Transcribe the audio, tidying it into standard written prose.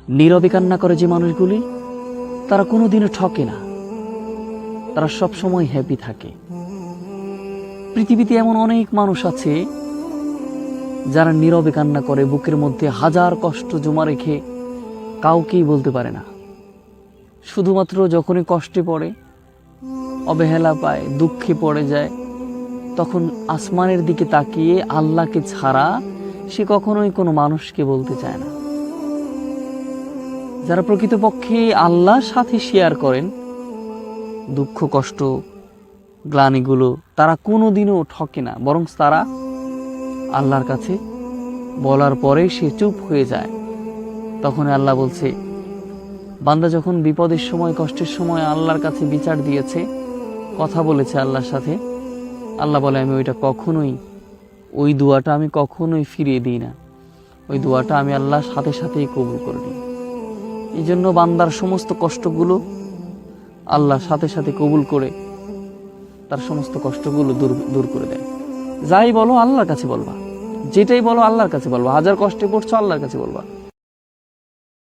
নীরবে কান্না করে যে মানুষগুলি, তারা কোনোদিনও ঠকে না, তারা সব সময় হ্যাপি থাকে। পৃথিবীতে এমন অনেক মানুষ আছে যারা নীরবে কান্না করে, বুকের মধ্যে হাজার কষ্ট জমা রেখে কাউকেই বলতে পারে না। শুধুমাত্র যখনই কষ্টে পড়ে, অবহেলা পায়, দুঃখে পড়ে যায়, তখন আসমানের দিকে তাকিয়ে আল্লাহকে ছাড়া সে কখনোই কোনো মানুষকে বলতে চায় না। যারা প্রকৃতপক্ষে আল্লাহর সাথে শেয়ার করেন দুঃখ কষ্ট গ্লানিগুলো, তারা কোনোদিনও ঠকে না, বরং তারা আল্লাহর কাছে বলার পরে সে চুপ হয়ে যায়। তখন আল্লাহ বলছে, বান্দা যখন বিপদের সময় কষ্টের সময় আল্লাহর কাছে বিচার দিয়েছে, কথা বলেছে আল্লাহর সাথে, আল্লাহ বলে আমি ওই দোয়াটা আমি কখনোই ফিরিয়ে দিই না, ওই দোয়াটা আমি আল্লাহর সাথে সাথেই কবুল করে নিই। এই জন্য বান্দার সমস্ত কষ্টগুলো আল্লাহর সাথে সাথে কবুল করে তার সমস্ত কষ্টগুলো দূর করে দেয়। যাই বলো আল্লাহর কাছে বলবা, যেটাই বলো আল্লাহর কাছে বলবা, হাজার কষ্টে পড়ছো আল্লাহর কাছে বলবা।